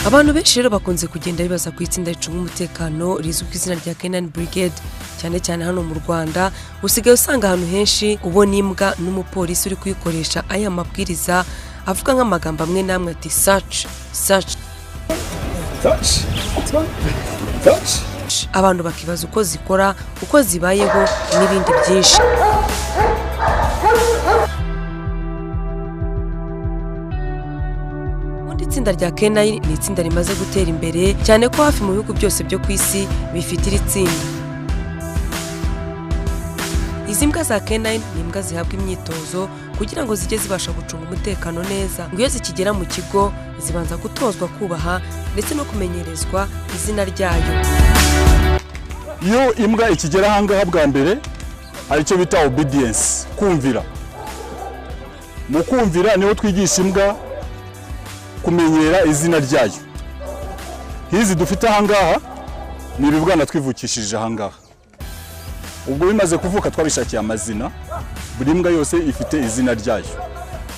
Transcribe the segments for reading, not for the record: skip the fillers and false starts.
Abantu benshi rero bakunze kugenda bibaza ku itsinda ricunga umutekano rizwi ku izina rya Canine Brigade, cyane cyane hano mu Rwanda usigaye usanga ahantu henshi ubona imbwa n'umupolisi uri kuyikoresha aya mabwiriza avuga nk'amagambo amwe namwe ati search. Abantu bakibaza uko zikora, uko zibayeho n'ibindi byinshi. Itsinda rya Canine ni itsinda rimaze gutera imbere cyane ko hafi mu bihugu byose byo ku isi bifite iri tsinda. Izi mbwa za Canine ni imbwa zihabwa imyitozo kugira ngo zijye zibasha gucunga umutekano neza. Ngo iyo zikigera mu kigo zibanza gutozwa kubaha ndetse no kumenyerezwa izina ryayo. Iyo imbwa ikigera ahangaha bwa mbere hari icyo bita obedience, kumvira. Mu kumvira niho twigisha imbwa kumenyera izina ryayo. Hizi dufite ahangaha ni ibibwana twivukishije ahangaha. Ubwo bimaze kuvuka twabishakiye amazina, buri mbwa yose ifite izina ryayo.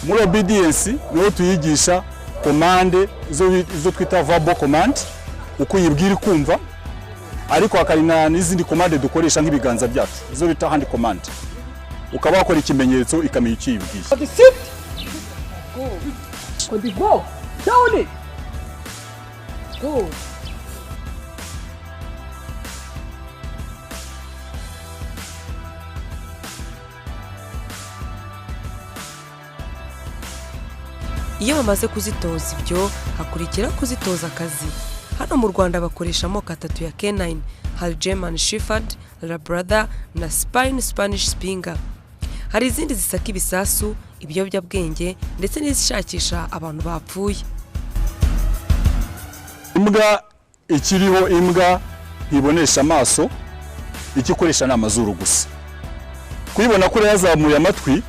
Muri obedience niho tuyigisha commande zo twita verbal command, uko yibwira kumva, ariko akaringa n'izindi commande dukoresha nk'ibiganza byacu zo bita hand command. Ukaba wakora ikimenyetso ikamenya icyo yibwiye. Go. Down it. Go. Iyo bamaze kuzitoza ibyo hakurikira kuzitoza akazi. Hano mu Rwanda bakoresha amoko atatu ya Canine, hari German Shepherd, Labrador na Spanish Springer. Hari izindi zisaka ibisasu, ibiyobyabwenge ndetse n'izishakisha abantu bapfuye. Imbwa ikiriho imbwa ibonesha amaso, ikikoresha n'amazuru gusa. Kuyibona ko yazamuye amatwi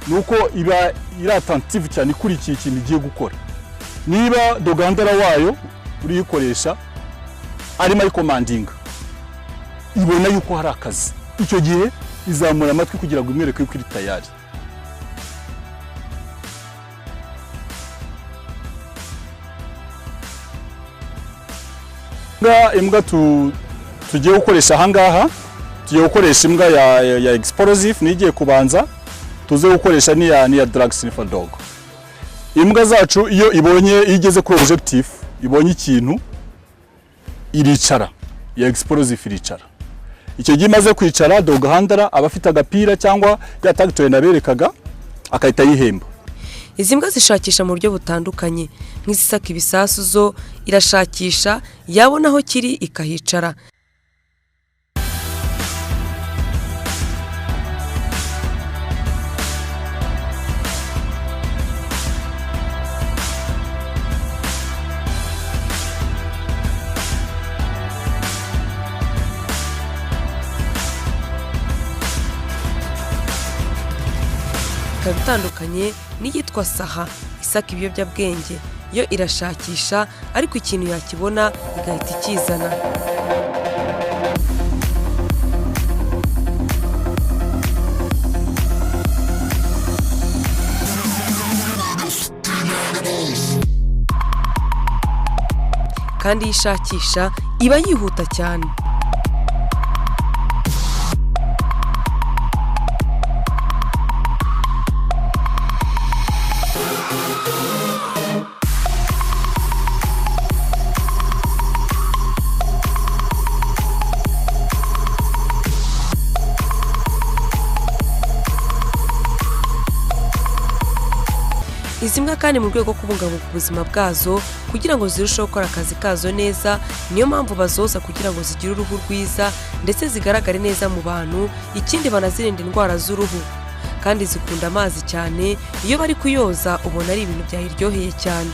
nuko iba attentive cyane ikurikiye ikintu igiye gukora. Niba dogandara wayo uriyikoresha arimo ari commanding, ibona yuko hari akazi, icyo gihe izamura amatwi kugira ngo imwereke yuko iri tayari. Imbwa tugiye gukoresha ahangaha, tugiye gukoresha imbwa ya explosive nigiye kubanza, tuze gukoresha niya drug sniffer dog. Imbwa zacu iyo igeze kuri objective, ibonye ikintu iricara, ya explosive iricara. Icyo gihe imaze kwicara dog handler abafite agapira cyangwa ya tagtoy naberekaga akahita yihemba. Izi mbwa zishakisha mu buryo butandukanye, nk'izisaka ibisasu zo irashakisha yabona aho kiri ikahicara. Bitandukanye n'iyitwa saha isaka ibiyobyabwenge, yo irashakisha ariko ikintu yakibona igahita ikizana. Kandi yishakisha iba yihuta cyane. Izi mbwa kandi mu rwego rwo kubungabunga ubuzima bwazo kugira ngo zirusheho gukora akazi kazo neza, niyo mpamvu bazoza kugira ngo zigire uruhu rwiza ndetse zigaragare neza mu bantu. Ikindi banazirinda indwara z'uruhu, kandi zikunda amazi cyane. Iyo bari kuyoza ubona ari ibintu byayiryoheye cyane.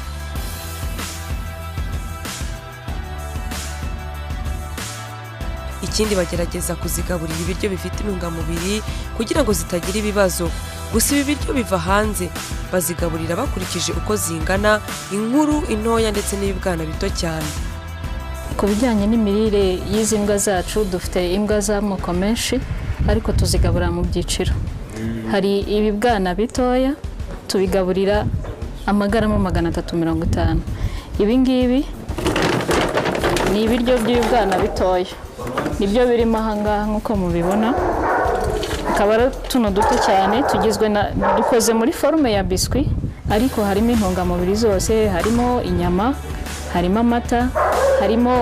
Ikindi bagerageza kuzigaburira ibiryo bifite intungamubiri kugira ngo zitagira ibibazo. Gusa ibi biryo biva hanze, bazigaburira bakurikije uko zingana, inkuru, intoya ndetse n'ibibwana bito cyane. Ku bijyanye n'imirire y'izi mbwa zacu, dufite imbwa z'amoko menshi ariko tuzigaburira mu byiciro. Hari ibibwana bitoya tubigaburira amagarama 350. ibi ngibi ni ibiryo by'ibwana bitoya nibyo birimo aha ngaha nk'uko mubibona akaba ari tuno duto cyane tugizwe dukoze muri forume ya biswi ariko harimo intungamubiri zose harimo inyama harimo amata harimo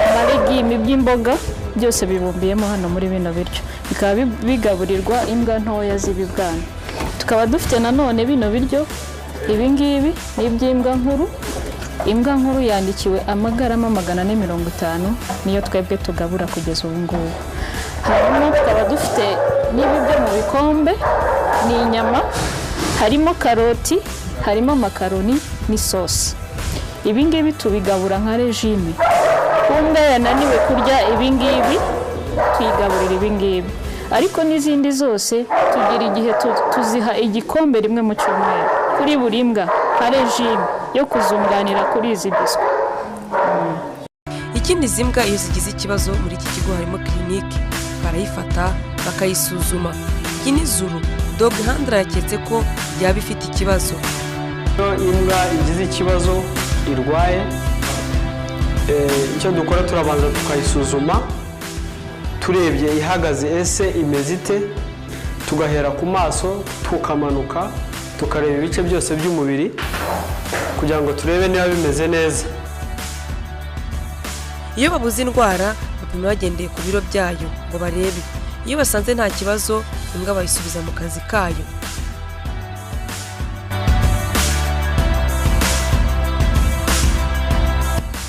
amarigimi by'imboga byose bibumbiyemo hano muri bino biryo bikaba bigaburirwa imbwa ntoya z'ibibwana tukaba dufite nanone bino biryo ibi ngibi ni iby'imbwa nkuru imbwa nkuru yandikiwe amagarama 450 niyo twebwe tugabura kugeza ubu ngubu hanyuma tukaba dufite n'ibiryo mu bikombe ni inyama harimo karoti harimo makaroni n'isosi ibi ngibi tubigabura nka regime kumbwa yananiwe kurya ibi ngibi tuyigaburira ibi ngibi ariko n'izindi zose tugira igihe tuziha igikombe rimwe mu cyumweru kuri buri mbwa nka regime yo kuzunganira kuri izi biswi ikindi izi mbwa iyo zigize ikibazo muri iki kigo harimo kirinike barayifata bakayisuzuma iyi ni zuru dog handler yaketse ko yaba ifite ikibazo iyo imbwa igize ikibazo irwaye icyo dukora turabanza tukayisuzuma turebye ihagaze ese imeze ite tugahera ku maso tukamanuka tukareba ibice byose by'umubiri kugira ngo turebe niba bimeze neza iyo babuze indwara bapima bagendeye ku biro byayo ngo barebe iyo basanze nta kibazo imbwa bayisubiza mu kazi kayo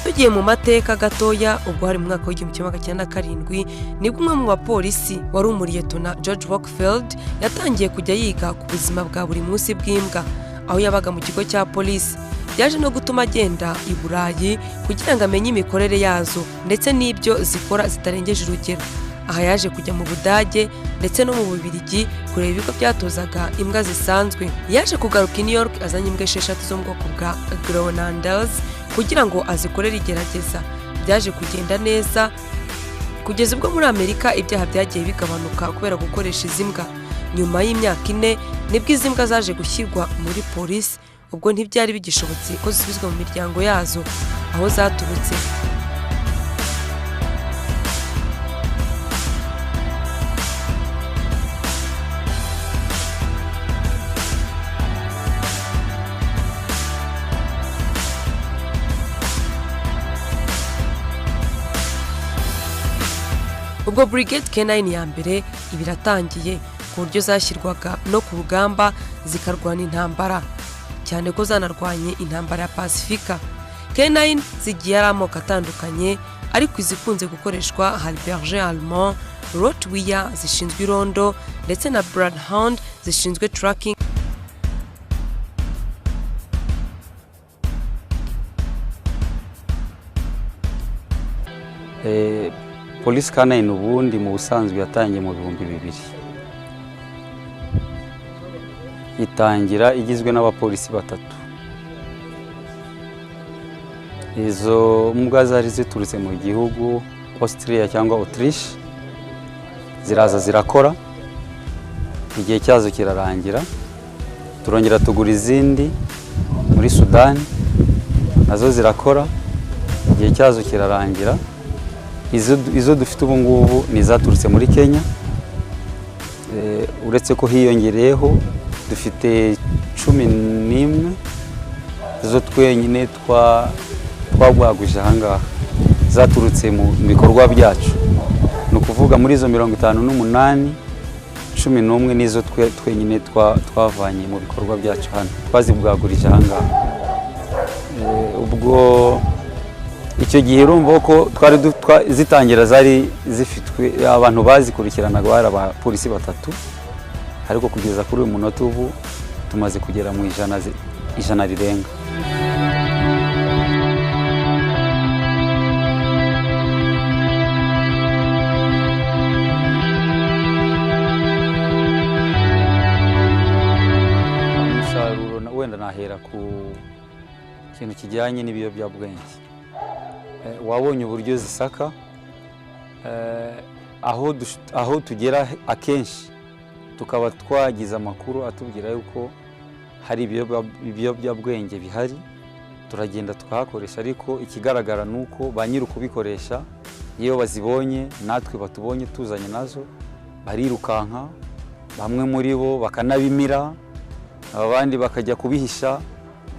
tugiye mu mateka gatoya ubwo hari mu mwaka w'1997 nibwo umwe mu bapolisi wari umuriyetona George Wakefield yatangiye kujya yiga ku buzima bwa buri munsi bw'imbwa aho yabaga mu kigo cya polisi yaje no gutuma agenda i Burayi kugira ngo amenye imikorere yazo ndetse n'ibyo zikora zitarengeje urugero aha yaje kujya mu Budage ndetse no mu Bubiligi kureba ibigo byatozaga imbwa zisanzwe yaje kugaruka i New York azanye imbwa 6 zo mu bwoko bwa Groenlanders kugira ngo azikorere igerageza byaje kugenda neza kugeza ubwo muri Amerika ibyaha byagiye bigabanuka kubera gukoresha izi mbwa nyuma y'imyaka 4 nibwo izi mbwa zaje gushyirwa muri polisi ubwo ntibyari bigishobotse ko zisubizwa mu miryango yazo aho zaturutse ubwo Brigade K9 ya mbere ibiratangiye ku buryo zashyirwaga no ku rugamba zikarwana intambara cyane ko zanarwanye intambara ya Pasifika K9 zigiye ari amoko atandukanye ariko izikunze gukoreshwa hari Berger Allemand Rottweiler zishinzwe irondo ndetse na Bloodhound zishinzwe tracking polisi K9 ubundi mu busanzwe yatangiye mu 2000 itangira igizwe n'abapolisi 3 izo mbwa zari ziturutse mu gihugu Austria cyangwa Autriche ziraza zirakora igihe cyazo kirarangira turongera tugura izindi muri Sudani nazo zirakora igihe cyazo kirarangira izo dufite ubu ngubu ni zaturutse muri Kenya uretse ko hiyongereyeho dufite 11 zo twenyine twagwaguje ahangaha zaturutse mu bikorwa byacu ni ukuvuga muri izo 58 11 nizo twenyine twavanye mu bikorwa byacu hano twazibwagurije ahangaha ubwo icyo gihe urumva ko twari zitangira zari zifitwe abantu bazikurikiranaga bari abapolisi 3 ariko kugeza kuri uyu munota ubu tumaze kugera mu ijana rirenga umusaruro wenda nahera ku kintu kijyanye n'ibiyobyabwenge wabonye uburyo zisaka aho tugera akenshi tukaba twagize amakuru atubwira yuko hari ibiyobyabwenge bihari turagenda tukahakoresha, ariko ikigaragara ni uko ba nyiri ukubikoresha iyo bazibonye natwe batubonye tuzanye nazo barirukanka, bamwe muri bo bakanabimira, abandi bakajya kubihisha,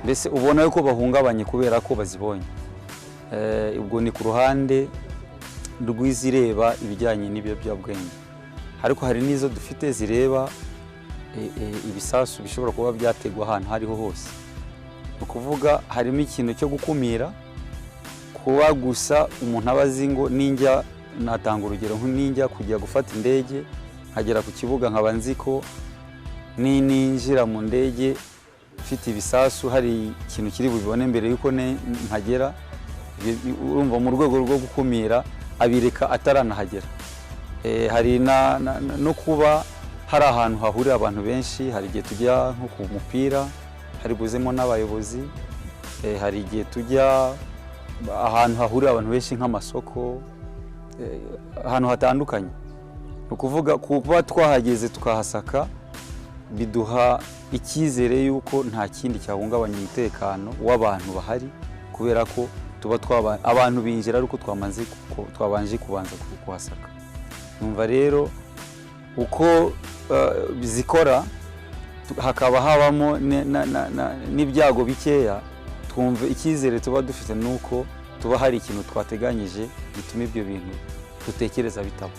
mbese ubona yuko bahungabanye kubera ko bazibonye. Ubwo ni ku ruhande rw'izireba ibijyanye n'ibiyobyabwenge, ariko hari n'izo dufite zireba ibisasu bishobora kuba byategwa ahantu hariho hose. Ni ukuvuga harimo ikintu cyo gukumira, kuba gusa umuntu aba azi ngo ninjya, natanga urugero nk'ninjya kujya gufata indege nkagera ku kibuga nkaba nzi ko ninjira mu ndege mfite ibisasu hari ikintu kiri bubibone mbere yuko nkagera. Urumva mu rwego rwo gukumira abireka ataranahagera. Hari no kuba hari ahantu hahurira abantu benshi, hari igihe tujya nko ku mupira hari buzemo n'abayobozi, hari igihe tujya ahantu hahurira abantu benshi nk'amasoko, ahantu hatandukanye. Ni ukuvuga kuba twahageze tukahasaka biduha icyizere yuko nta kindi cyahungabanya umutekano w'abantu bahari, kubera ko tuba abantu binjira ariko twabanje kubanza kuhasaka. Numva rero uko zikora hakaba habamo n'ibyago bikeya, twumva icyizere tuba dufite nuko tuba hari ikintu twateganyije gituma ibyo bintu dutekereza bitaba.